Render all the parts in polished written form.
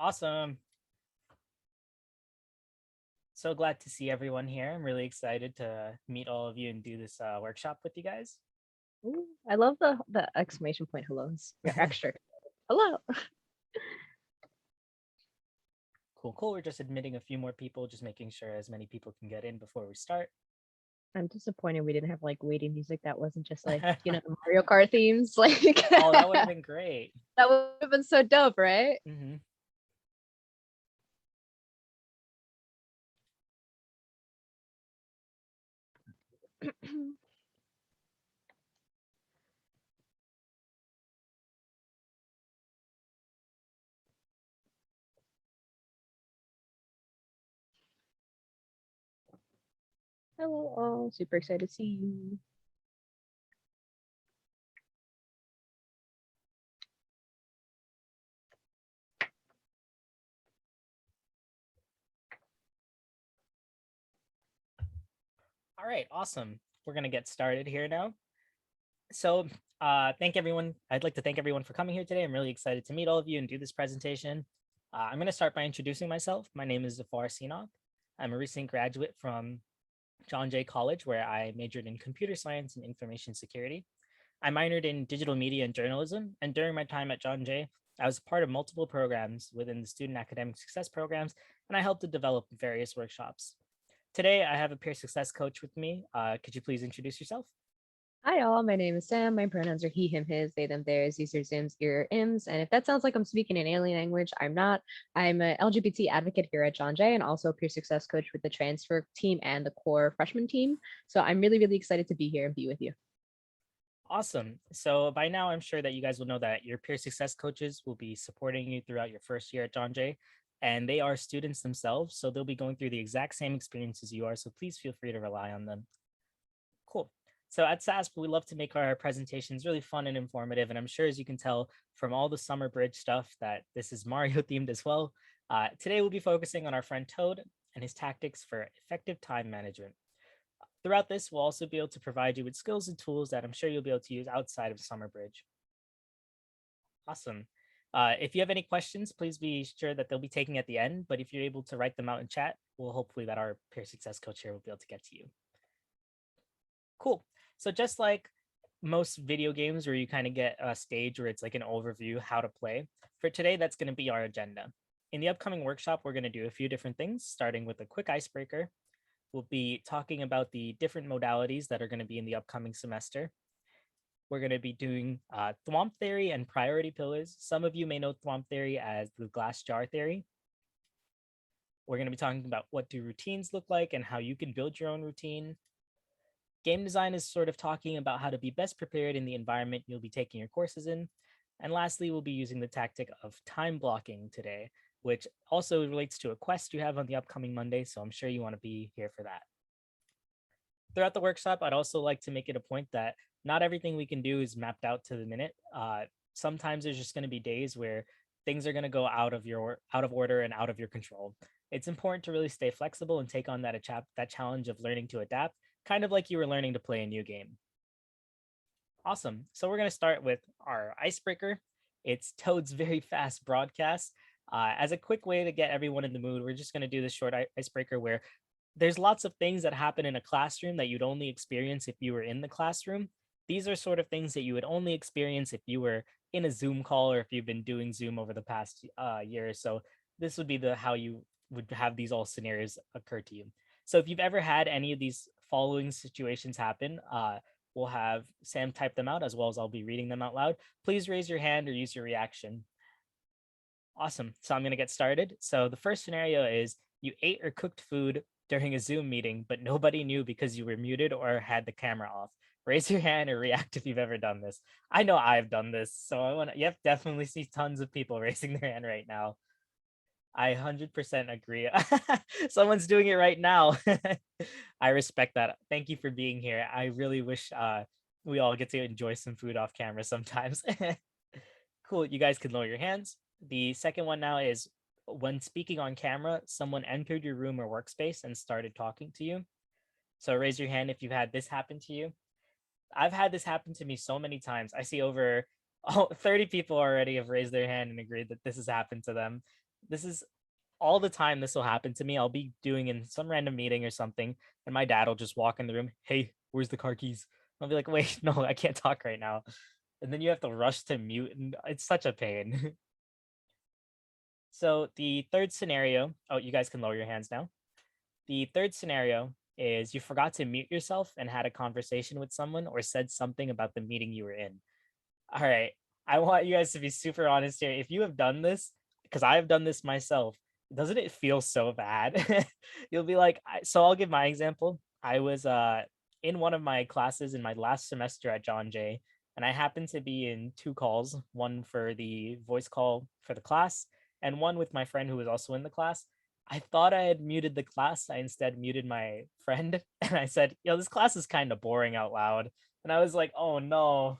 Awesome. So glad to see everyone here. I'm really excited to meet all of you and do this workshop with you guys. Ooh, I love the exclamation point hellos. You're extra. Hello. Cool, cool. We're just admitting a few more people, just making sure as many people can get in before we start. I'm disappointed we didn't have like waiting music that wasn't just like, the Mario Kart themes. Like Oh, that would have been great. that would have been so dope, right? Hmm. Hello all. Super excited to see you. All right, awesome. We're gonna get started here now. So, thank everyone. I'd like to thank everyone for coming here today. I'm really excited to meet all of you and do this presentation. I'm going to start by introducing myself. My name is Zafar Sinov. I'm a recent graduate from John Jay College, where I majored in computer science and information security. I minored in digital media and journalism, and during my time at John Jay, I was part of multiple programs within the student academic success programs, and I helped to develop various workshops. Today, I have a peer success coach with me. Could you please introduce yourself? Hi all, my name is Sam. My pronouns are he, him, his, they, them, theirs, these are zims, ir, ims. And if that sounds like I'm speaking an alien language, I'm not. I'm an LGBT advocate here at John Jay and also a peer success coach with the transfer team and the core freshman team. So I'm really, really excited to be here and be with you. Awesome. So by now, I'm sure that you guys will know that your peer success coaches will be supporting you throughout your first year at John Jay, and they are students themselves. So they'll be going through the exact same experiences you are. So please feel free to rely on them. Cool. So at SASP, we love to make our presentations really fun and informative. And I'm sure, as you can tell from all the summer bridge stuff, that this is Mario themed as well. Today, we'll be focusing on our friend Toad and his tactics for effective time management. Throughout this, we'll also be able to provide you with skills and tools that I'm sure you'll be able to use outside of Summer Bridge. Awesome. If you have any questions, please be sure that they'll be taken at the end. But if you're able to write them out in chat, we'll hopefully that our peer success coach here will be able to get to you. Cool. So just like most video games where you kind of get a stage where it's like an overview how to play, for today, that's going to be our agenda. In the upcoming workshop, we're going to do a few different things, starting with a quick icebreaker. We'll be talking about the different modalities that are going to be in the upcoming semester. We're going to be doing Thwomp theory and priority pillars. Some of you may know Thwomp theory as the glass jar theory. We're going to be talking about what do routines look like and how you can build your own routine. Game design is sort of talking about how to be best prepared in the environment you'll be taking your courses in. And lastly, we'll be using the tactic of time blocking today, which also relates to a quest you have on the upcoming Monday. So I'm sure you want to be here for that. Throughout the workshop, I'd also like to make it a point that not everything we can do is mapped out to the minute. Sometimes there's just going to be days where things are going to go out of order and out of your control. It's important to really stay flexible and take on that challenge of learning to adapt, kind of like you were learning to play a new game. Awesome. So we're going to start with our icebreaker. It's Toad's very fast broadcast. As a quick way to get everyone in the mood, we're just going to do this short icebreaker where there's lots of things that happen in a classroom that you'd only experience if you were in the classroom. These are sort of things that you would only experience if you were in a Zoom call or if you've been doing Zoom over the past year or so. This would be how you would have these all scenarios occur to you. So if you've ever had any of these following situations happen, we'll have Sam type them out as well as I'll be reading them out loud. Please raise your hand or use your reaction. Awesome. So I'm going to get started. So the first scenario is you ate or cooked food during a Zoom meeting, but nobody knew because you were muted or had the camera off. Raise your hand or react if you've ever done this. I know I've done this, so yep, definitely see tons of people raising their hand right now. I 100% agree. Someone's doing it right now. I respect that. Thank you for being here. I really wish we all get to enjoy some food off camera sometimes. Cool. You guys can lower your hands. The second one now is when speaking on camera, someone entered your room or workspace and started talking to you. So raise your hand if you've had this happen to you. I've had this happen to me so many times. I see over 30 people already have raised their hand and agreed that this has happened to them. This is all the time this will happen to me. I'll be doing in some random meeting or something, and my dad will just walk in the room. Hey, where's the car keys? I'll be like, wait, no, I can't talk right now. And then you have to rush to mute, and it's such a pain. So the third scenario, oh, you guys can lower your hands now. The third scenario is you forgot to mute yourself and had a conversation with someone or said something about the meeting you were in. All right. I want you guys to be super honest here. If you have done this, because I've done this myself, doesn't it feel so bad? You'll be like, so I'll give my example. I was in one of my classes in my last semester at John Jay, and I happened to be in two calls, one for the voice call for the class, and one with my friend who was also in the class. I thought I had muted the class. I instead muted my friend, and I said, "Yo, this class is kind of boring," out loud. And I was like, "Oh no."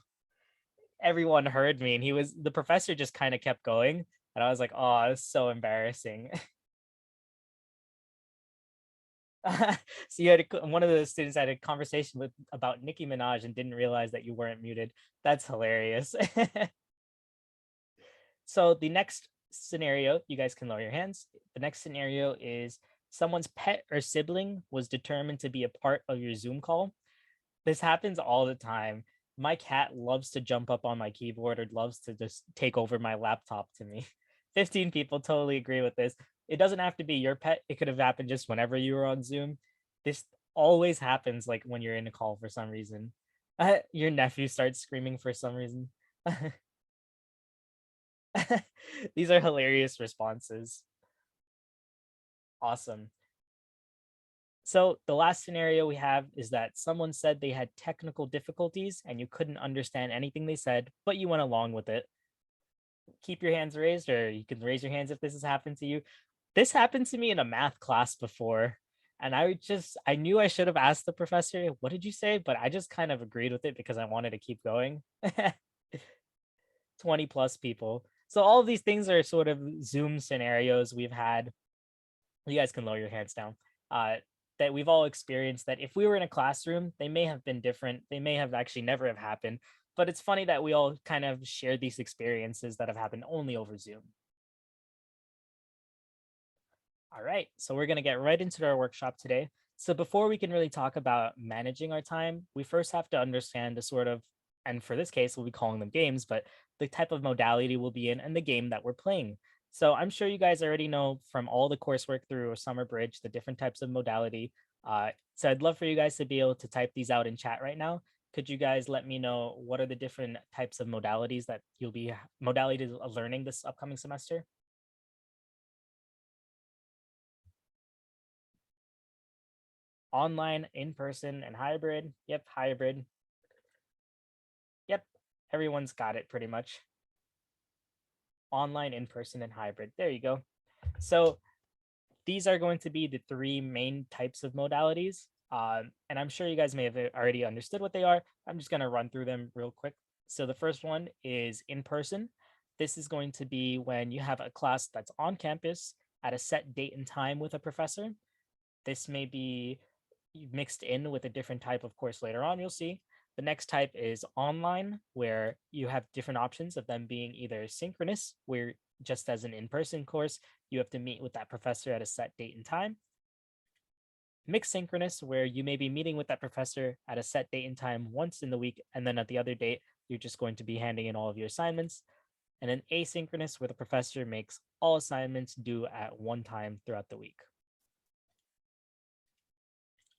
Everyone heard me, and the professor just kind of kept going, and I was like, oh, it's so embarrassing. So one of the students had a conversation with about Nicki Minaj and didn't realize that you weren't muted. That's hilarious. So the next scenario, you guys can lower your hands. The next scenario is someone's pet or sibling was determined to be a part of your Zoom call. This happens all the time. My cat loves to jump up on my keyboard or loves to just take over my laptop to me. 15 people totally agree with this. It doesn't have to be your pet. It could have happened just whenever you were on Zoom. This always happens like when you're in a call for some reason. Your nephew starts screaming for some reason. These are hilarious responses. Awesome. So the last scenario we have is that someone said they had technical difficulties and you couldn't understand anything they said, but you went along with it. Keep your hands raised, or you can raise your hands if this has happened to you. This happened to me in a math class before, and I knew I should have asked the professor, what did you say? But I just kind of agreed with it because I wanted to keep going. 20 plus people. So all of these things are sort of Zoom scenarios we've had. You guys can lower your hands down. Uh, that we've all experienced that if we were in a classroom, they may have been different. They may have actually never have happened. But it's funny that we all kind of share these experiences that have happened only over Zoom. All right, so we're going to get right into our workshop today. So before we can really talk about managing our time, we first have to understand the sort of, and for this case, we'll be calling them games, but the type of modality we'll be in and the game that we're playing. So I'm sure you guys already know from all the coursework through a summer bridge, the different types of modality. So I'd love for you guys to be able to type these out in chat right now. Could you guys let me know what are the different types of modalities that you'll be modalities of learning this upcoming semester? Online, in person, and hybrid. Yep, hybrid. Yep, everyone's got it pretty much. Online, in person, and hybrid. There you go. So these are going to be the three main types of modalities. And I'm sure you guys may have already understood what they are. I'm just going to run through them real quick. So the first one is in person. This is going to be when you have a class that's on campus at a set date and time with a professor. This may be mixed in with a different type of course later on, you'll see. The next type is online, where you have different options of them being either synchronous, where just as an in-person course, you have to meet with that professor at a set date and time. Mixed synchronous, where you may be meeting with that professor at a set date and time once in the week, and then at the other date, you're just going to be handing in all of your assignments. And then asynchronous, where the professor makes all assignments due at one time throughout the week.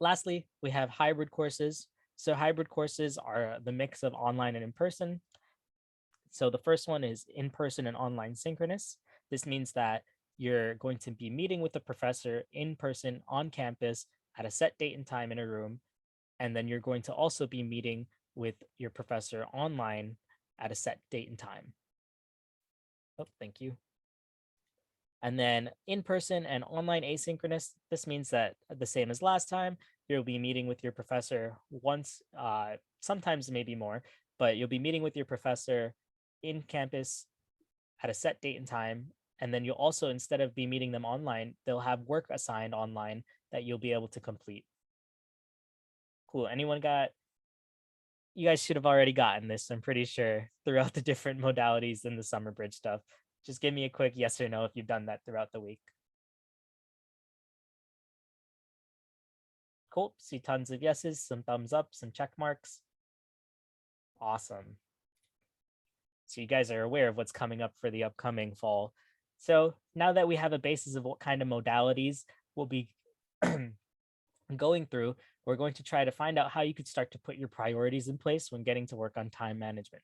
Lastly, we have hybrid courses. So hybrid courses are the mix of online and in person. So the first one is in person and online synchronous. This means that you're going to be meeting with the professor in person on campus at a set date and time in a room. And then you're going to also be meeting with your professor online at a set date and time. Oh, thank you. And then in person and online asynchronous, this means that the same as last time, you'll be meeting with your professor once, sometimes maybe more, but you'll be meeting with your professor in campus at a set date and time. And then you'll also, instead of be meeting them online, they'll have work assigned online that you'll be able to complete. Cool. You guys should have already gotten this, I'm pretty sure, throughout the different modalities in the summer bridge stuff. Just give me a quick yes or no if you've done that throughout the week. Cool. See tons of yeses, some thumbs up, some check marks. Awesome. So you guys are aware of what's coming up for the upcoming fall. So now that we have a basis of what kind of modalities we'll be going through, we're going to try to find out how you could start to put your priorities in place when getting to work on time management.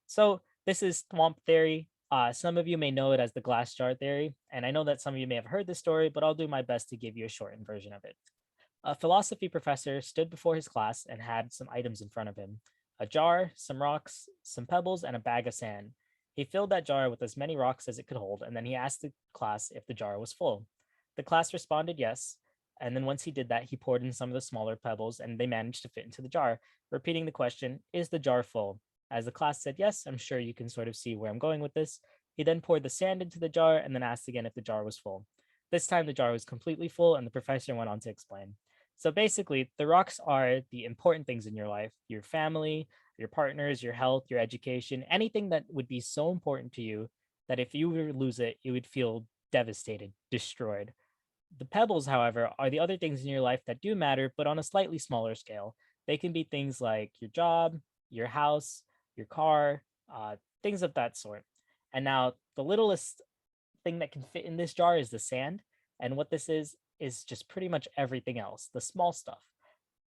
So this is swamp theory. Some of you may know it as the glass jar theory, and I know that some of you may have heard this story, but I'll do my best to give you a shortened version of it. A philosophy professor stood before his class and had some items in front of him: a jar, some rocks, some pebbles, and a bag of sand. He filled that jar with as many rocks as it could hold, and then he asked the class if the jar was full. The class responded yes, and then once he did that, he poured in some of the smaller pebbles, and they managed to fit into the jar, repeating the question, "Is the jar full?" As the class said yes, I'm sure you can sort of see where I'm going with this. He then poured the sand into the jar and then asked again if the jar was full. This time the jar was completely full, and the professor went on to explain. So basically, the rocks are the important things in your life: your family, your partners, your health, your education, anything that would be so important to you that if you were to lose it, you would feel devastated, destroyed. The pebbles, however, are the other things in your life that do matter, but on a slightly smaller scale. They can be things like your job, your house, your car, things of that sort. And now, the littlest thing that can fit in this jar is the sand. And what this is just pretty much everything else, the small stuff.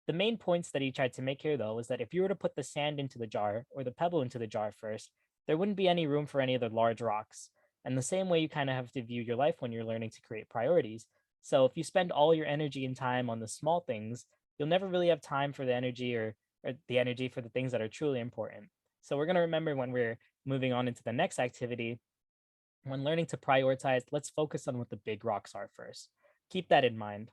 The main points that he tried to make here, though, was that if you were to put the sand into the jar or the pebble into the jar first, there wouldn't be any room for any of the large rocks. And the same way you kind of have to view your life when you're learning to create priorities. So if you spend all your energy and time on the small things, you'll never really have time for the energy or the energy for the things that are truly important. So we're going to remember when we're moving on into the next activity, when learning to prioritize, let's focus on what the big rocks are first. Keep that in mind.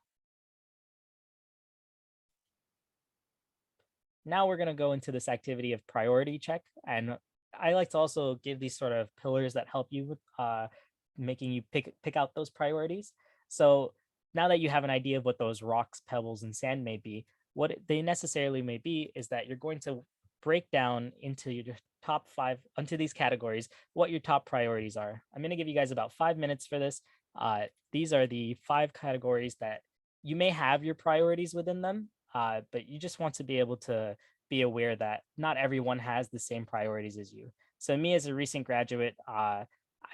Now we're going to go into this activity of priority check. And I like to also give these sort of pillars that help you with making you pick out those priorities. So now that you have an idea of what those rocks, pebbles, and sand may be, what they necessarily may be is that you're going to break down into your top five, into these categories, what your top priorities are. I'm going to give you guys about 5 minutes for this. These are the 5 categories that you may have your priorities within them, but you just want to be able to be aware that not everyone has the same priorities as you. So me as a recent graduate, I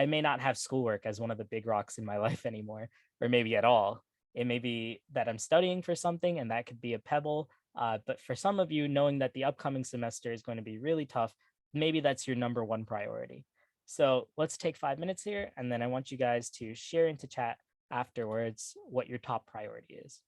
may not have schoolwork as one of the big rocks in my life anymore, or maybe at all. It may be that I'm studying for something, and that could be a pebble. But for some of you, knowing that the upcoming semester is going to be really tough, maybe that's your number one priority. So let's take 5 minutes here, and then I want you guys to share into chat afterwards what your top priority is.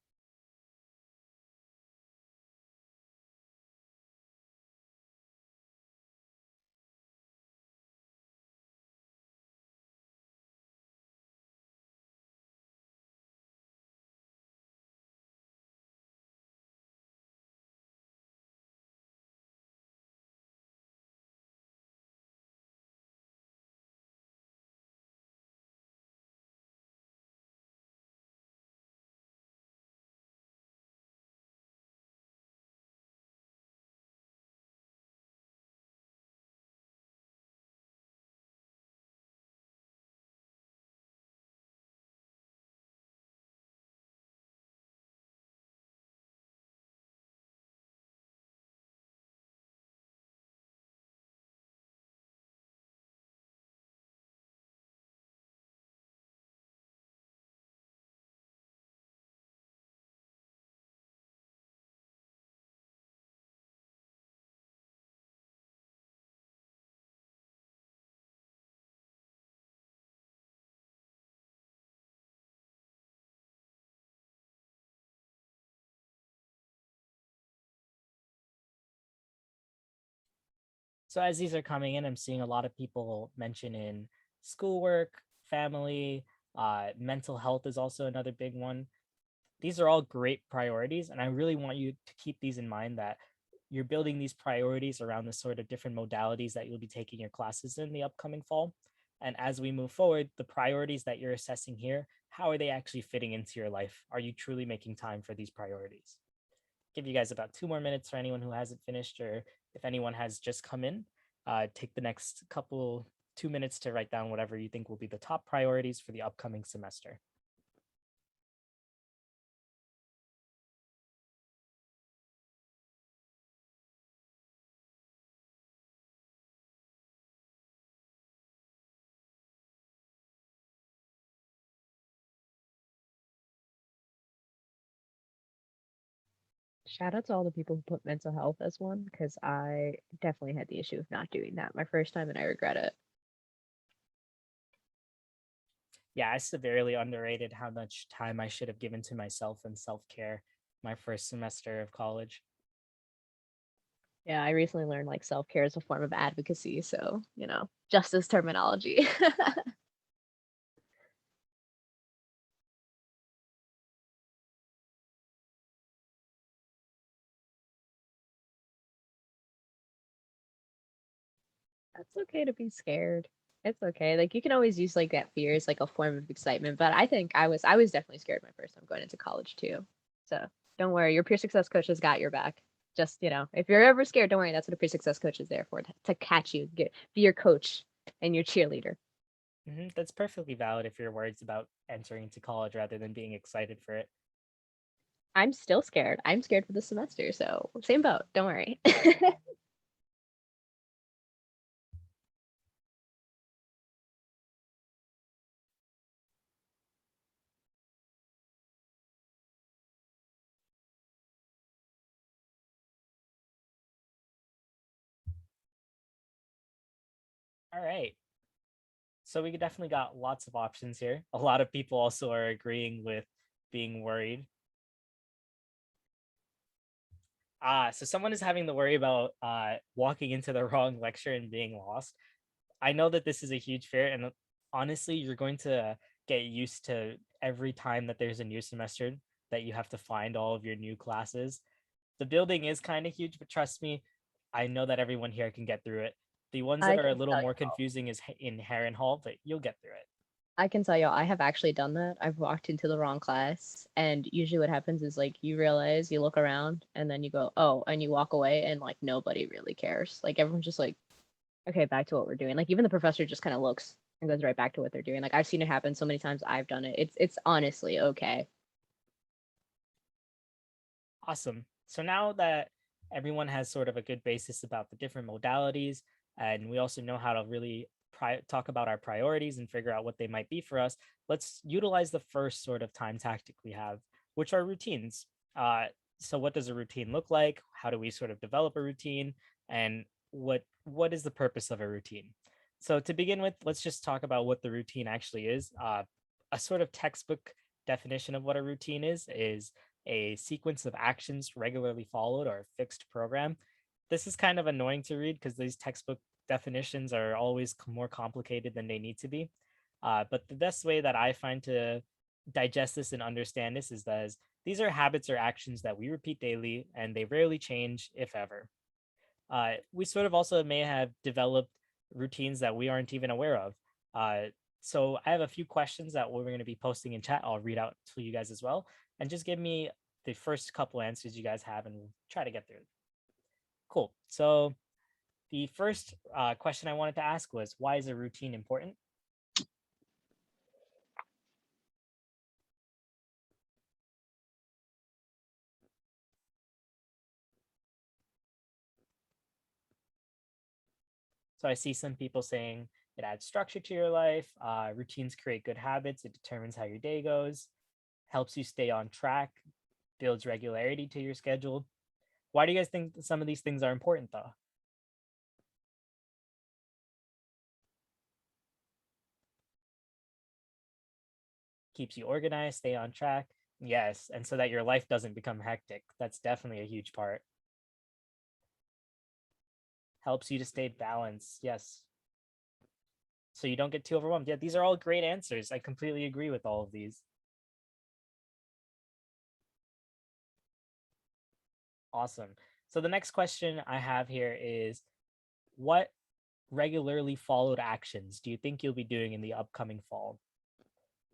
So as these are coming in, I'm seeing a lot of people mention in schoolwork, family, mental health is also another big one. These are all great priorities, and I really want you to keep these in mind that you're building these priorities around the sort of different modalities that you'll be taking your classes in the upcoming fall. And as we move forward, the priorities that you're assessing here, how are they actually fitting into your life? Are you truly making time for these priorities? Give you guys about 2 more minutes for anyone who hasn't finished, or if anyone has just come in, take the next couple 2 minutes to write down whatever you think will be the top priorities for the upcoming semester. Shout out to all the people who put mental health as one, because I definitely had the issue of not doing that my first time and I regret it. Yeah, I severely underrated how much time I should have given to myself and self care my first semester of college. Yeah, I recently learned like self care is a form of advocacy, so justice terminology. That's okay to be scared. It's okay. Like you can always use like that fear as like a form of excitement. But I think I was definitely scared my first time going into college too. So don't worry, your peer success coach has got your back. Just, if you're ever scared, don't worry. That's what a peer success coach is there for, to catch you, be your coach and your cheerleader. That's perfectly valid if you're worried about entering into college rather than being excited for it. I'm still scared. I'm scared for the semester. So same boat. Don't worry. All right. So we definitely got lots of options here. A lot of people also are agreeing with being worried. So someone is having the worry about walking into the wrong lecture and being lost. I know that this is a huge fear, and honestly, you're going to get used to every time that there's a new semester that you have to find all of your new classes. The building is kind of huge, but trust me, I know that everyone here can get through it. The ones I that are a can little tell more you. confusing is in Heron Hall, but you'll get through it. I can tell you, I have actually done that. I've walked into the wrong class, and usually what happens is like you realize, you look around, and then you go, oh, and you walk away, and like nobody really cares. Like everyone's just like, okay, back to what we're doing. Like even the professor just kind of looks and goes right back to what they're doing. Like I've seen it happen so many times. I've done it. It's honestly okay. Awesome. So now that everyone has sort of a good basis about the different modalities, and we also know how to really talk about our priorities and figure out what they might be for us, let's utilize the first sort of time tactic we have, which are routines. Uh, so, what does a routine look like? How do we sort of develop a routine? And what is the purpose of a routine? So, to begin with, let's just talk about what the routine actually is. A sort of textbook definition of what a routine is a sequence of actions regularly followed or a fixed program. This is kind of annoying to read because these textbook definitions are always more complicated than they need to be. But the best way that I find to digest this and understand this is that these are habits or actions that we repeat daily and they rarely change, if ever. We sort of also may have developed routines that we aren't even aware of. Uh, so I have a few questions that we're going to be posting in chat. I'll read out to you guys as well, and just give me the first couple answers you guys have, and we'll try to get through. Cool. So the first question I wanted to ask was, why is a routine important? So I see some people saying it adds structure to your life. Routines create good habits. It determines how your day goes, helps you stay on track, builds regularity to your schedule. Why do you guys think some of these things are important though? Keeps you organized, stay on track. Yes, and so that your life doesn't become hectic. That's definitely a huge part. Helps you to stay balanced. Yes. So you don't get too overwhelmed. Yeah, these are all great answers. I completely agree with all of these. Awesome. So the next question I have here is, what regularly followed actions do you think you'll be doing in the upcoming fall?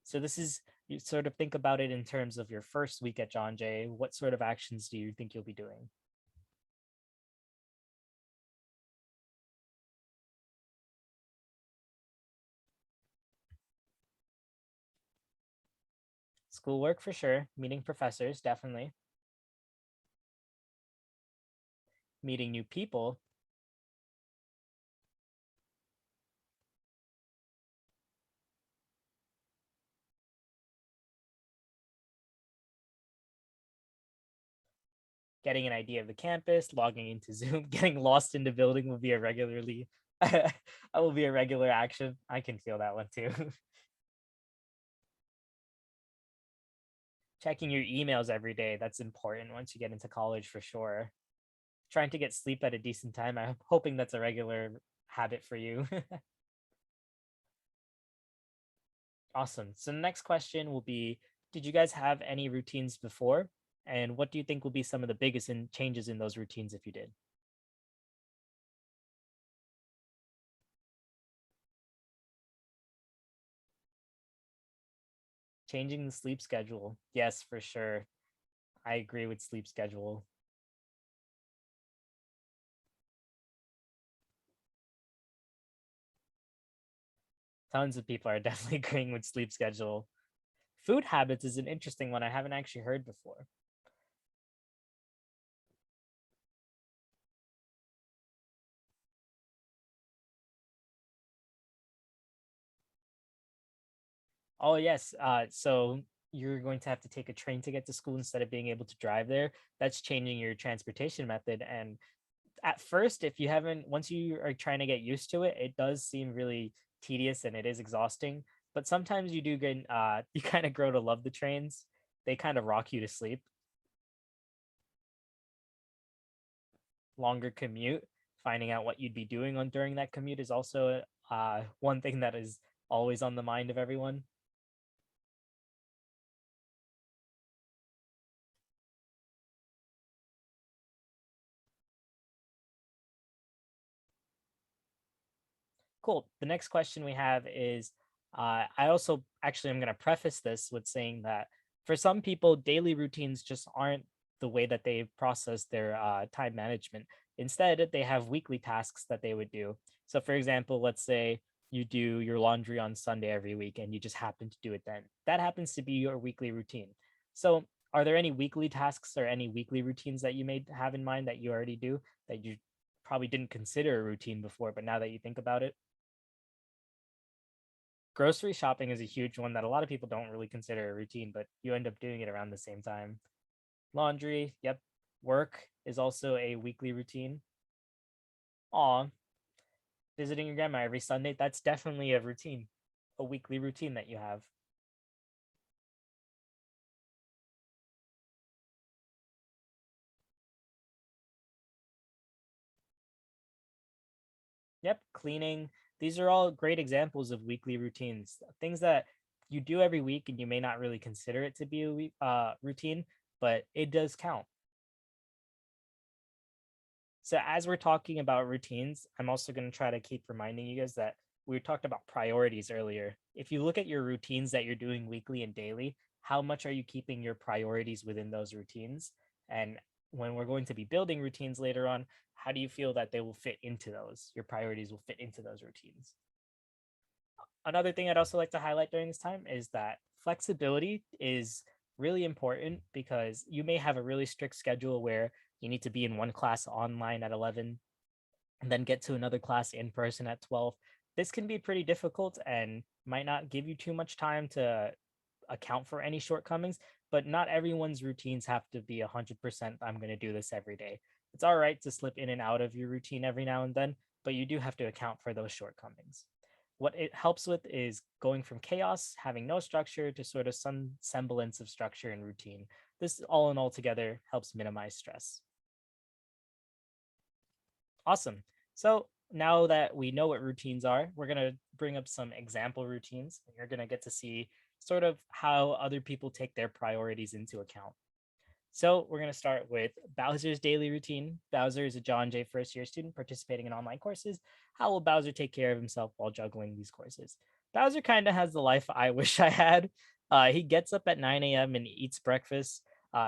So this is, you sort of think about it in terms of your first week at John Jay. What sort of actions do you think you'll be doing? Schoolwork for sure. Meeting professors, definitely. Meeting new people. Getting an idea of the campus, logging into Zoom, getting lost in the building will be a regularly that will be a regular action. I can feel that one too. Checking your emails every day, that's important once you get into college for sure. Trying to get sleep at a decent time. I'm hoping that's a regular habit for you. Awesome. So the next question will be, did you guys have any routines before? And what do you think will be some of the biggest changes in those routines if you did? Changing the sleep schedule. Yes, for sure. I agree with sleep schedule. Tons of people are definitely agreeing with sleep schedule. Food habits is an interesting one I haven't actually heard before. Oh yes. So you're going to have to take a train to get to school instead of being able to drive there. That's changing your transportation method. And at first, if you haven't, once you are trying to get used to it, it does seem really tedious and it is exhausting. But sometimes you do get, you kind of grow to love the trains. They kind of rock you to sleep. Longer commute, finding out what you'd be doing on during that commute is also one thing that is always on the mind of everyone. Cool. The next question we have is I also actually I'm going to preface this with saying that for some people, daily routines just aren't the way that they process their time management. Instead, they have weekly tasks that they would do. So, for example, let's say you do your laundry on Sunday every week and you just happen to do it then. That happens to be your weekly routine. So, are there any weekly tasks or any weekly routines that you may have in mind that you already do that you probably didn't consider a routine before, but now that you think about it? Grocery shopping is a huge one that a lot of people don't really consider a routine, but you end up doing it around the same time. Laundry, yep. Work is also a weekly routine. Aw, visiting your grandma every Sunday, that's definitely a routine, a weekly routine that you have. Yep, cleaning. These are all great examples of weekly routines, things that you do every week and you may not really consider it to be a routine, but it does count. So as we're talking about routines, I'm also going to try to keep reminding you guys that we talked about priorities earlier. If you look at your routines that you're doing weekly and daily, how much are you keeping your priorities within those routines? And when we're going to be building routines later on, how do you feel that they will fit into those? Your priorities will fit into those routines. Another thing I'd also like to highlight during this time is that flexibility is really important because you may have a really strict schedule where you need to be in one class online at 11 and then get to another class in person at 12. This can be pretty difficult and might not give you too much time to account for any shortcomings, but not everyone's routines have to be 100%. I'm going to do this every day. It's all right to slip in and out of your routine every now and then, but you do have to account for those shortcomings. What it helps with is going from chaos, having no structure, to sort of some semblance of structure and routine. This all in all together helps minimize stress. Awesome. So now that we know what routines are, we're going to bring up some example routines. And you're going to get to see sort of how other people take their priorities into account. So we're going to start with Bowser's daily routine. Bowser is a John Jay first year student participating in online courses. How will Bowser take care of himself while juggling these courses? Bowser kind of has the life I wish I had. He gets up at 9 a.m. and eats breakfast.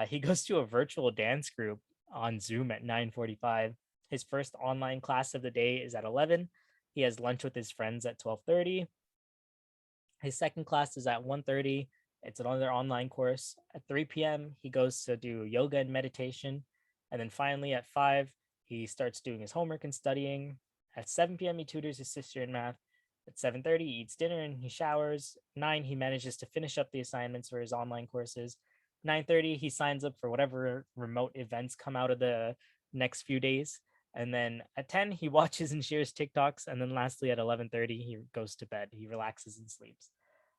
He goes to a virtual dance group on Zoom at 9:45. His first online class of the day is at 11. He has lunch with his friends at 12:30. His second class is at 1:30. It's another online course. At 3 p.m., he goes to do yoga and meditation. And then finally at 5, he starts doing his homework and studying. At 7 p.m., he tutors his sister in math. At 7:30, he eats dinner and he showers. 9, he manages to finish up the assignments for his online courses. 9:30, he signs up for whatever remote events come out of the next few days. And then at 10, he watches and shares TikToks. And then lastly, at 11:30, he goes to bed. He relaxes and sleeps.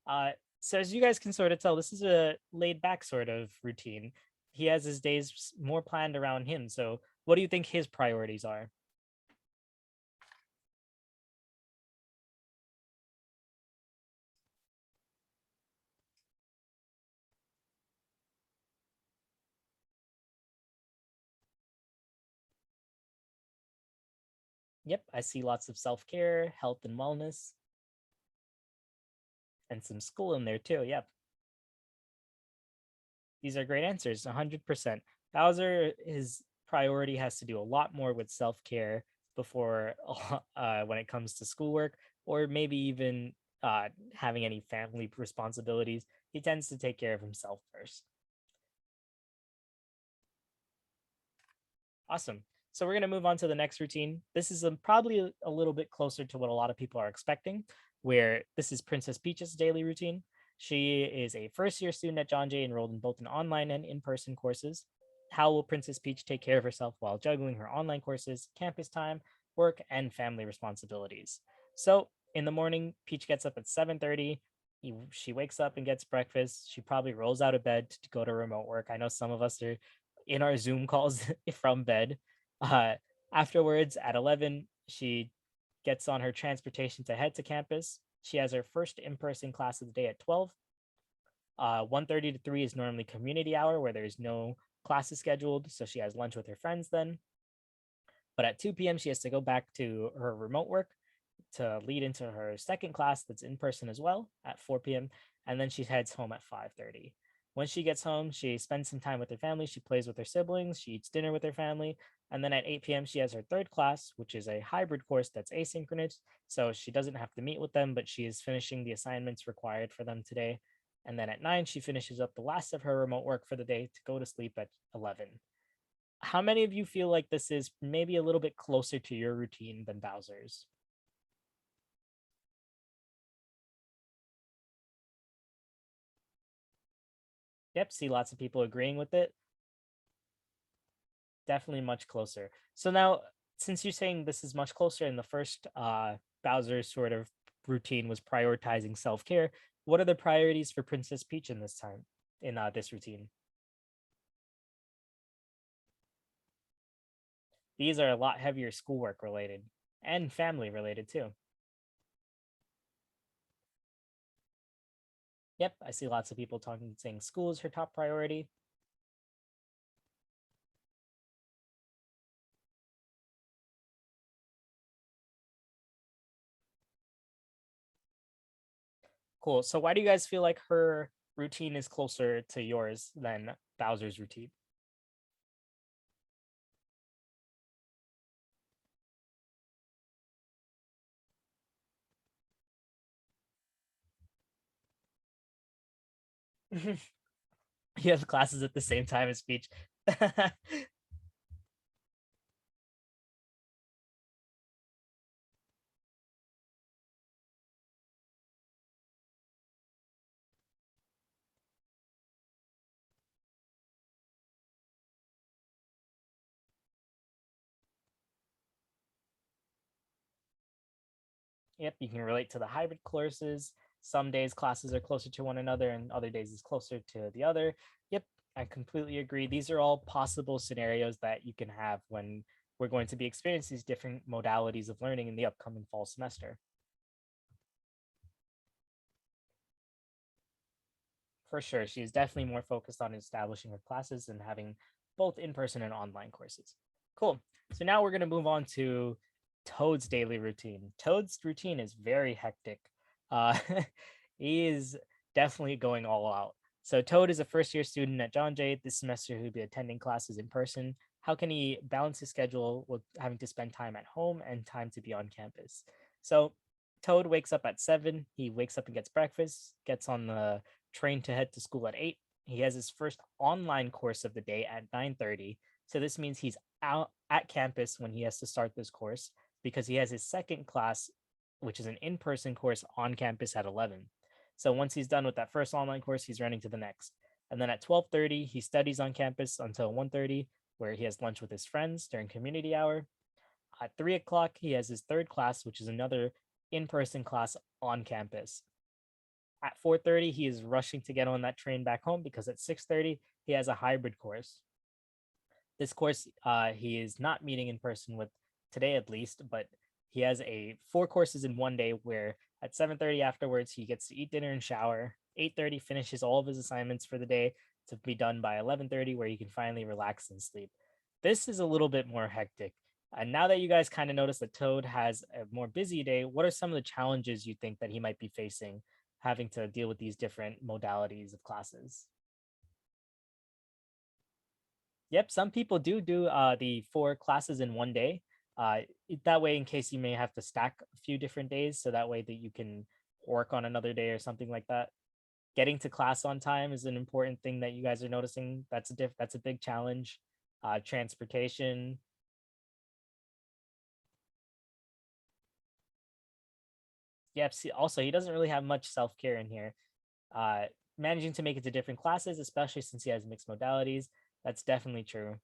Uh, so as you guys can sort of tell, this is a laid back sort of routine. He has his days more planned around him. So what do you think his priorities are? Yep, I see lots of self care, health and wellness, and some school in there too. Yep, these are great answers. 100%. Bowser, his priority has to do a lot more with self care before when it comes to schoolwork or maybe even having any family responsibilities. He tends to take care of himself first. Awesome. So we're going to move on to the next routine. This is probably a little bit closer to what a lot of people are expecting, where this is Princess Peach's daily routine. She is a first year student at John Jay enrolled in both an online and in person courses. How will Princess Peach take care of herself while juggling her online courses, campus time, work, and family responsibilities? So in the morning, Peach gets up at 7:30. She wakes up and gets breakfast. She probably rolls out of bed to go to remote work. I know some of us are in our Zoom calls from bed. Uh, Afterwards, at 11, she gets on her transportation to head to campus. She has her first in person class of the day at 12. 1:30 to 3 is normally community hour where there's no classes scheduled. So she has lunch with her friends then. But at 2 p.m., she has to go back to her remote work to lead into her second class that's in person as well at 4 p.m. And then she heads home at 5:30. When she gets home, she spends some time with her family. She plays with her siblings. She eats dinner with her family. And then at 8 p.m., she has her third class, which is a hybrid course that's asynchronous. So she doesn't have to meet with them, but she is finishing the assignments required for them today. And then at 9, she finishes up the last of her remote work for the day to go to sleep at 11. How many of you feel like this is maybe a little bit closer to your routine than Bowser's? Yep, see lots of people agreeing with it. Definitely much closer. So now, since you're saying this is much closer, and the first Bowser sort of routine was prioritizing self care, what are the priorities for Princess Peach in this time in this routine? These are a lot heavier schoolwork related and family related too. Yep, I see lots of people talking saying school is her top priority. Cool. So why do you guys feel like her routine is closer to yours than Bowser's routine? You have classes at the same time as speech. Yep, you can relate to the hybrid courses. Some days classes are closer to one another, and other days is closer to the other. Yep, I completely agree. These are all possible scenarios that you can have when we're going to be experiencing these different modalities of learning in the upcoming fall semester. For sure, she's definitely more focused on establishing her classes and having both in person and online courses. Cool. So now we're going to move on to Toad's daily routine. Toad's routine is very hectic. Uh, he is definitely going all out. So Toad is a first year student at John Jay this semester who'll be attending classes in person. How can he balance his schedule with having to spend time at home and time to be on campus? So Toad wakes up at 7. He wakes up and gets breakfast, gets on the train to head to school at 8. He has his first online course of the day at 9:30. So this means he's out at campus when he has to start this course because he has his second class, which is an in-person course on campus at 11. So once he's done with that first online course, he's running to the next. And then at 12:30, he studies on campus until 1:30, where he has lunch with his friends during community hour. At 3 o'clock, he has his third class, which is another in-person class on campus. At 4:30, he is rushing to get on that train back home because at 6:30, he has a hybrid course. This course, he is not meeting in person with today at least, but he has a 4 courses in one day where at 7:30 afterwards, he gets to eat dinner and shower. 8:30 finishes all of his assignments for the day to be done by 11:30, where he can finally relax and sleep. This is a little bit more hectic. And now that you guys kind of notice that Toad has a more busy day, what are some of the challenges you think that he might be facing having to deal with these different modalities of classes? Yep, some people do the 4 classes in one day. That way, in case you may have to stack a few different days, so that way that you can work on another day or something like that. Getting to class on time is an important thing that you guys are noticing. That's a big challenge. Transportation. Yep. See, also, he doesn't really have much self care in here. Uh, Managing to make it to different classes, especially since he has mixed modalities, that's definitely true.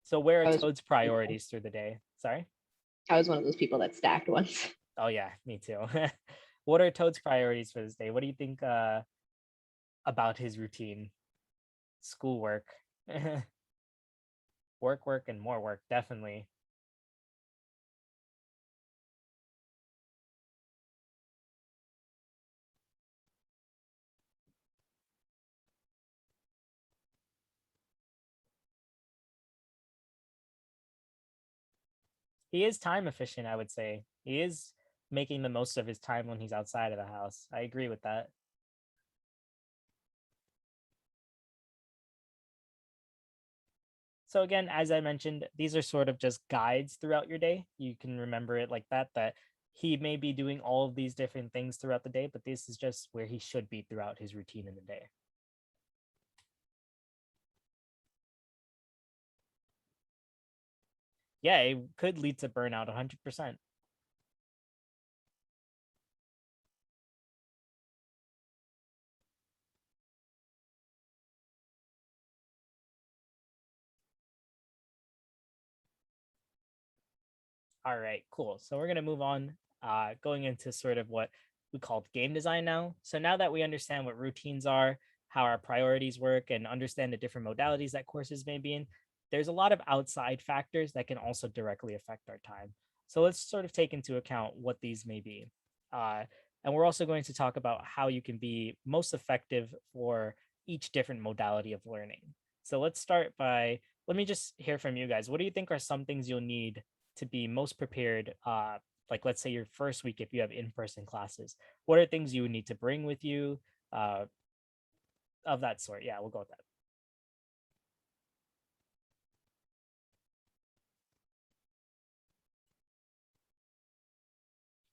So, where are I was Toad's priorities through the day? Sorry. I was one of those people that stacked once. Oh yeah, me too. What are Toad's priorities for this day? What do you think about his routine? Schoolwork, work, and more work. Definitely. He is time efficient, I would say. He is making the most of his time when he's outside of the house. I agree with that. So again, as I mentioned, these are sort of just guides throughout your day. You can remember it like that, that he may be doing all of these different things throughout the day, but this is just where he should be throughout his routine in the day. Yeah, it could lead to burnout 100%. All right, cool. So we're gonna move on, going into sort of what we called game design now. So now that we understand what routines are, how our priorities work, and understand the different modalities that courses may be in, there's a lot of outside factors that can also directly affect our time. So let's sort of take into account what these may be. Uh, and we're also going to talk about how you can be most effective for each different modality of learning. So let's start by, let me just hear from you guys. What do you think are some things you'll need to be most prepared, like let's say your first week if you have in-person classes? What are things you would need to bring with you, uh, of that sort? Yeah, we'll go with that.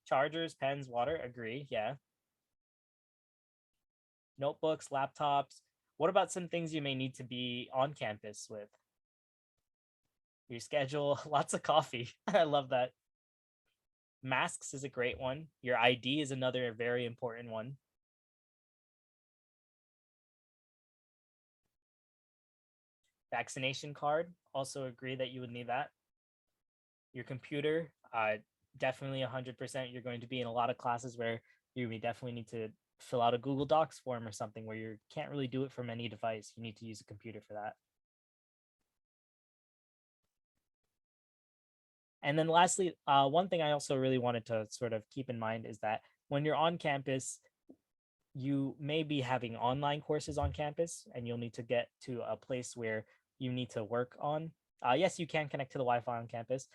Chargers, pens, water, agree. Yeah. Notebooks, laptops. What about some things you may need to be on campus with? Your schedule, lots of coffee. I love that. Masks is a great one. Your ID is another very important one. Vaccination card, also agree that you would need that. Your computer, definitely 100%. You're going to be in a lot of classes where you may definitely need to fill out a Google Docs form or something where you can't really do it from any device. You need to use a computer for that. And then lastly, one thing I also really wanted to sort of keep in mind is that when you're on campus, you may be having online courses on campus and you'll need to get to a place where you need to work on. Yes, you can connect to the Wi-Fi on campus.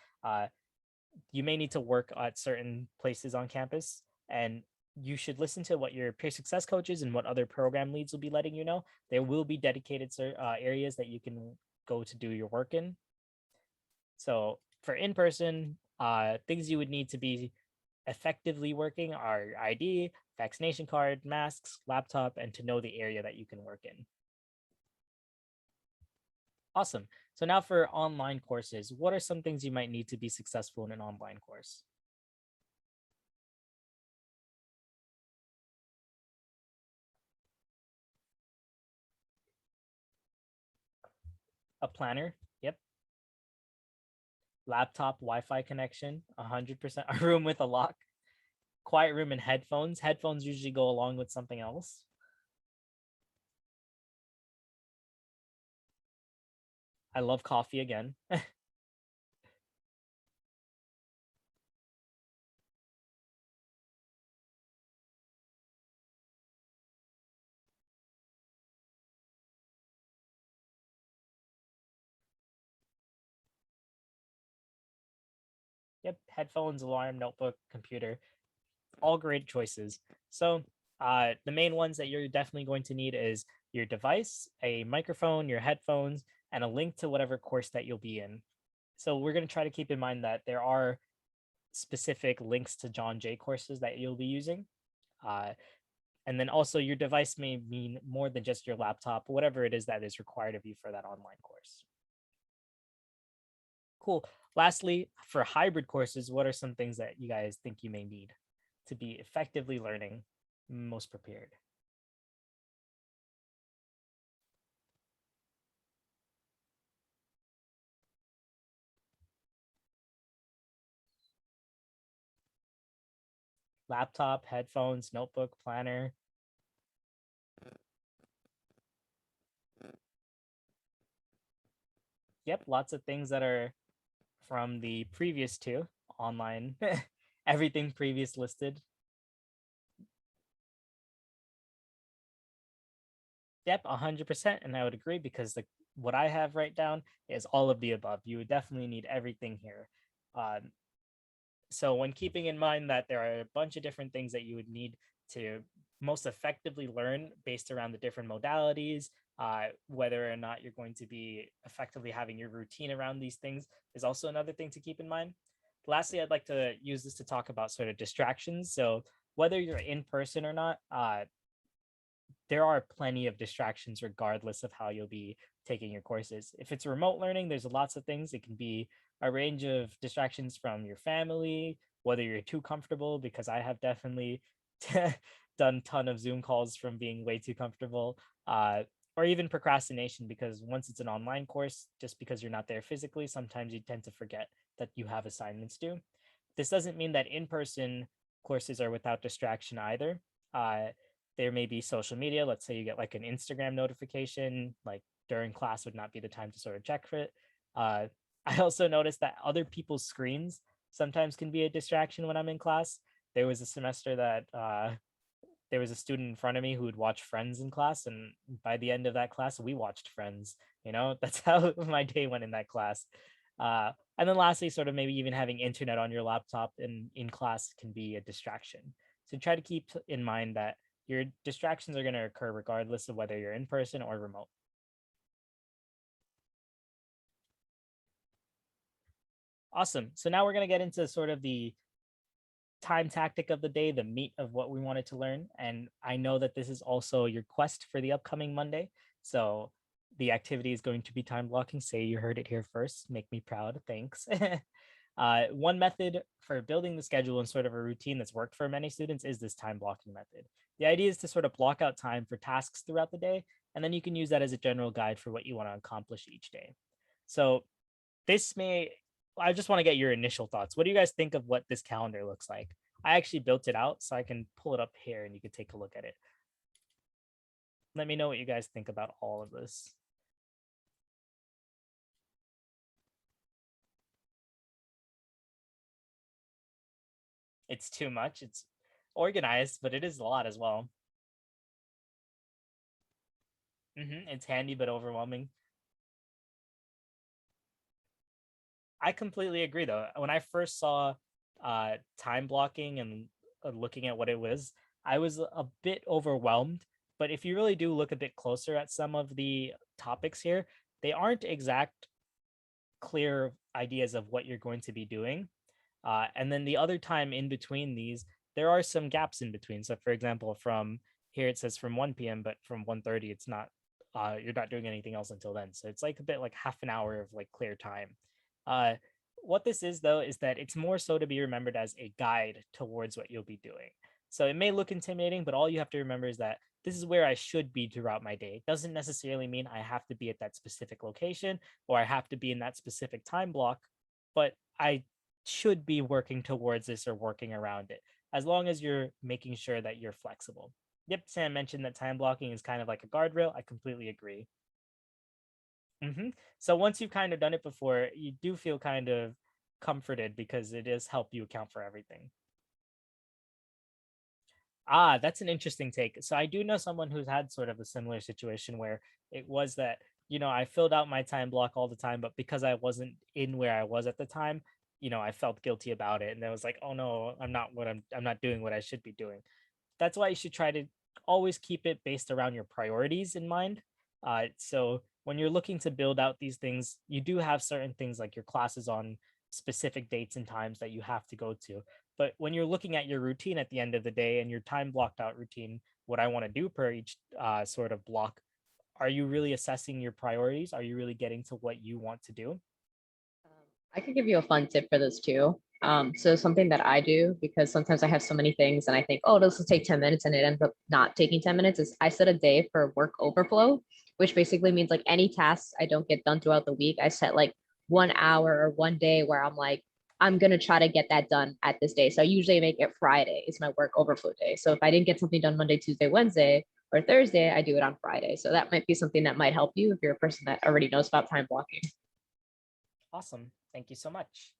You may need to work at certain places on campus, and you should listen to what your peer success coaches and what other program leads will be letting you know. There will be dedicated areas that you can go to do your work in. So for in person, things you would need to be effectively working are ID, vaccination card, masks, laptop, and to know the area that you can work in. Awesome. So now for online courses, what are some things you might need to be successful in an online course? A planner. Yep. Laptop, Wi-Fi connection, 100%. A room with a lock, quiet room, and headphones. Headphones usually go along with something else. I love coffee again. Yep, headphones, alarm, notebook, computer, all great choices. So, the main ones that you're definitely going to need is your device, a microphone, your headphones, and a link to whatever course that you'll be in. So, we're going to try to keep in mind that there are specific links to John Jay courses that you'll be using. Uh, and then also, your device may mean more than just your laptop, whatever it is that is required of you for that online course. Cool. Lastly, for hybrid courses, what are some things that you guys think you may need to be effectively learning most prepared? Laptop, headphones, notebook, planner. Yep, lots of things that are from the previous two online. Everything previous listed. Yep, 100%. And I would agree because what I have right down is all of the above. You would definitely need everything here. Um, so when keeping in mind that there are a bunch of different things that you would need to most effectively learn based around the different modalities, whether or not you're going to be effectively having your routine around these things is also another thing to keep in mind. Lastly, I'd like to use this to talk about sort of distractions. So whether you're in person or not, there are plenty of distractions regardless of how you'll be taking your courses. If it's remote learning, there's lots of things. It can be a range of distractions from your family, whether you're too comfortable, because I have definitely done ton of Zoom calls from being way too comfortable, uh, or even procrastination, because once it's an online course, just because you're not there physically, sometimes you tend to forget that you have assignments due. This doesn't mean that in-person courses are without distraction either. There may be social media. Let's say you get like an Instagram notification, like during class would not be the time to sort of check for it. Uh, I also noticed that other people's screens sometimes can be a distraction when I'm in class. There was a semester that there was a student in front of me who would watch Friends in class, and by the end of that class, we watched Friends. You know, that's how my day went in that class. And then lastly, sort of maybe even having internet on your laptop in class can be a distraction. So try to keep in mind that your distractions are going to occur regardless of whether you're in person or remote. Awesome. So now we're going to get into sort of the time tactic of the day, the meat of what we wanted to learn. And I know that this is also your quest for the upcoming Monday. So the activity is going to be time blocking. Say you heard it here first. Make me proud. Thanks. One method for building the schedule and sort of a routine that's worked for many students is this time blocking method. The idea is to sort of block out time for tasks throughout the day, and then you can use that as a general guide for what you want to accomplish each day. So this may I just want to get your initial thoughts. What do you guys think of what this calendar looks like? I actually built it out so I can pull it up here and you can take a look at it. Let me know what you guys think about all of this. It's too much. It's organized, but it is a lot as well. It's handy but overwhelming. I completely agree, though. When I first saw time blocking and looking at what it was, I was a bit overwhelmed. But if you really do look a bit closer at some of the topics here, they aren't exact, clear ideas of what you're going to be doing. And then the other time in between these, there are some gaps in between. So for example, from here it says from 1 p.m., but from 1:30, it's not, you're not doing anything else until then. So it's like a bit like half an hour of like clear time. Uh, what this is though, is that it's more so to be remembered as a guide towards what you'll be doing. So it may look intimidating, but all you have to remember is that this is where I should be throughout my day. It doesn't necessarily mean I have to be at that specific location or I have to be in that specific time block, but I should be working towards this or working around it, as long as you're making sure that you're flexible. Yep, Sam mentioned that time blocking is kind of like a guardrail. I completely agree. So once you've kind of done it before, you do feel kind of comforted because it does help you account for everything. Ah, that's an interesting take. So I do know someone who's had sort of a similar situation where it was that, I filled out my time block all the time, but because I wasn't in where I was at the time, I felt guilty about it. And I was like, oh no, I'm not doing what I should be doing. That's why you should try to always keep it based around your priorities in mind. So when you're looking to build out these things, you do have certain things like your classes on specific dates and times that you have to go to. But when you're looking at your routine at the end of the day and your time blocked out routine, what I want to do per each sort of block, are you really assessing your priorities? Are you really getting to what you want to do? Um, I could give you a fun tip for this too. So something that I do because sometimes I have so many things and I think, oh, this will take 10 minutes and it ends up not taking 10 minutes is I set a day for work overflow, which basically means like any tasks I don't get done throughout the week, I set like 1 hour or one day where I'm like, I'm gonna try to get that done at this day. So I usually make it Friday is my work overflow day. So if I didn't get something done Monday, Tuesday, Wednesday, or Thursday, I do it on Friday. So that might be something that might help you if you're a person that already knows about time blocking. Awesome. Thank you so much.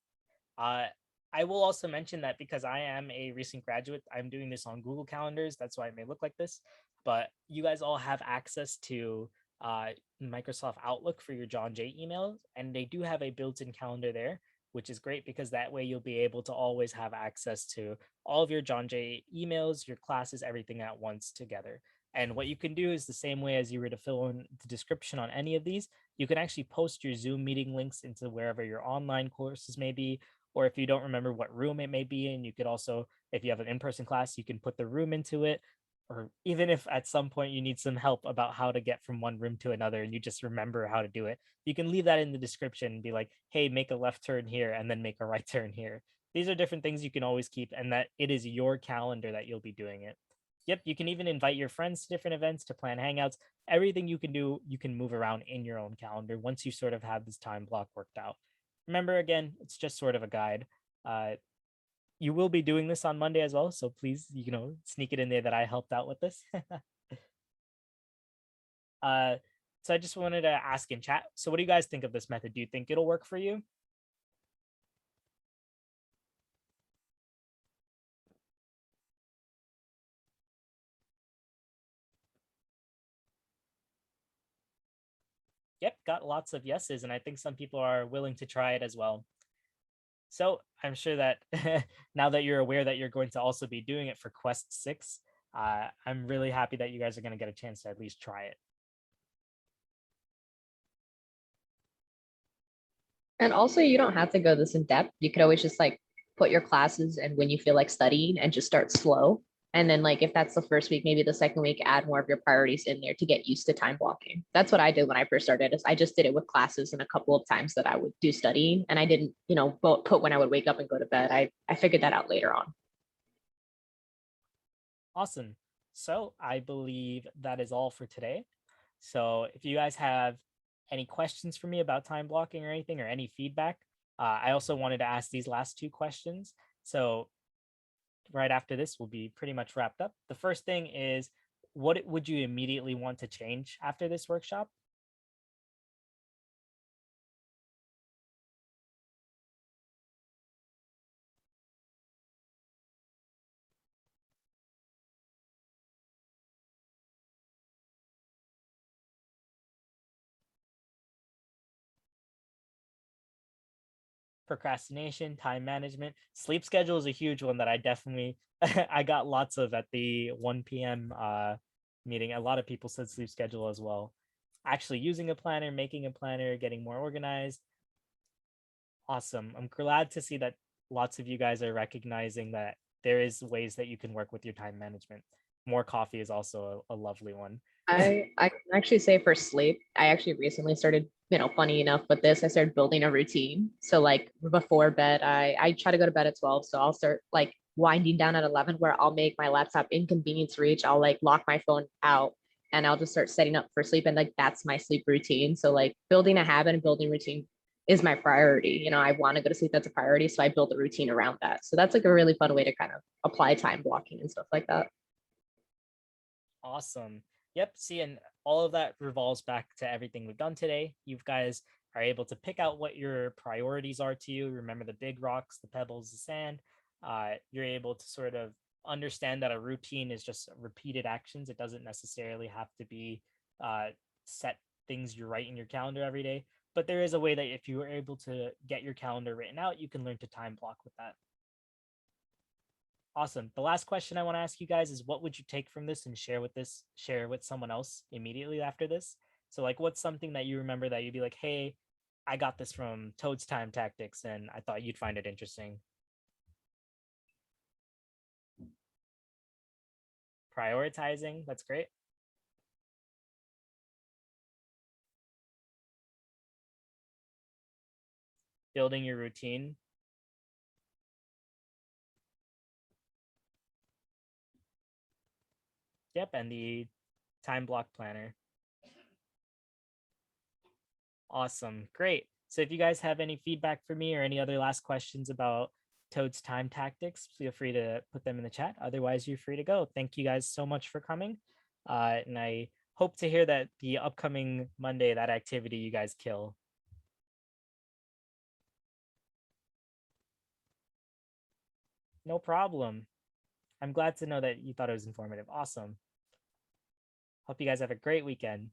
Uh, I will also mention that because I am a recent graduate, I'm doing this on Google Calendars. That's why it may look like this. But you guys all have access to uh, Microsoft Outlook for your John Jay emails, and they do have a built-in calendar there, which is great because that way you'll be able to always have access to all of your John Jay emails, your classes, everything at once together. And what you can do is the same way as you were to fill in the description on any of these, you can actually post your Zoom meeting links into wherever your online courses may be, or if you don't remember what room it may be in, you could also, if you have an in-person class, you can put the room into it. Or even if at some point you need some help about how to get from one room to another and you just remember how to do it, you can leave that in the description and be like, hey, make a left turn here and then make a right turn here. These are different things you can always keep, and that it is your calendar that you'll be doing it. Yep, you can even invite your friends to different events to plan hangouts. Everything you can do, you can move around in your own calendar once you sort of have this time block worked out. Remember, again, it's just sort of a guide. Uh, you will be doing this on Monday as well, so please, sneak it in there that I helped out with this. uh, so I just wanted to ask in chat. So, what do you guys think of this method? Do you think it'll work for you? Yep, got lots of yeses, and I think some people are willing to try it as well. So I'm sure that now that you're aware that you're going to also be doing it for Quest 6, I'm really happy that you guys are going to get a chance to at least try it. And also, you don't have to go this in depth. You could always just like put your classes and when you feel like studying and just start slow. And then, like, if that's the first week, maybe the second week, add more of your priorities in there to get used to time blocking. That's what I did when I first started. Is I just did it with classes and a couple of times that I would do studying, and I didn't, put when I would wake up and go to bed. I figured that out later on. Awesome. So I believe that is all for today. So if you guys have any questions for me about time blocking or anything or any feedback, I also wanted to ask these last two questions. So right after this, we'll be pretty much wrapped up. The first thing is, what would you immediately want to change after this workshop? Procrastination, time management, sleep schedule is a huge one that I definitely I got lots of at the 1 p.m. Meeting. A lot of people said sleep schedule as well. Actually using a planner, making a planner, getting more organized. Awesome. I'm glad to see that lots of you guys are recognizing that there is ways that you can work with your time management. More coffee is also a lovely one. I can actually say for sleep, I actually recently started, funny enough with this, I started building a routine. So like before bed, I try to go to bed at 12. So I'll start like winding down at 11 where I'll make my laptop inconvenient to reach. I'll like lock my phone out and I'll just start setting up for sleep. And like that's my sleep routine. So like building a habit and building routine is my priority. I want to go to sleep. That's a priority. So I build a routine around that. So that's like a really fun way to kind of apply time blocking and stuff like that. Awesome. Yep. See, and all of that revolves back to everything we've done today. You guys are able to pick out what your priorities are to you. Remember the big rocks, the pebbles, the sand. You're able to sort of understand that a routine is just repeated actions. It doesn't necessarily have to be uh, set things you write in your calendar every day. But there is a way that if you are able to get your calendar written out, you can learn to time block with that. Awesome. The last question I want to ask you guys is what would you take from this and share with someone else immediately after this? So like what's something that you remember that you'd be like, "Hey, I got this from Toad's Time Tactics and I thought you'd find it interesting." Prioritizing, that's great. Building your routine. Yep, and the time block planner. Awesome. Great. So if you guys have any feedback for me or any other last questions about Toad's Time Tactics, feel free to put them in the chat. Otherwise, you're free to go. Thank you guys so much for coming. And I hope to hear that the upcoming Monday, that activity you guys kill. No problem. I'm glad to know that you thought it was informative. Awesome. Hope you guys have a great weekend.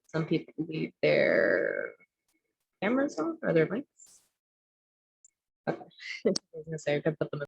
Some people leave their cameras on or their mics. Okay. I was gonna say I could put them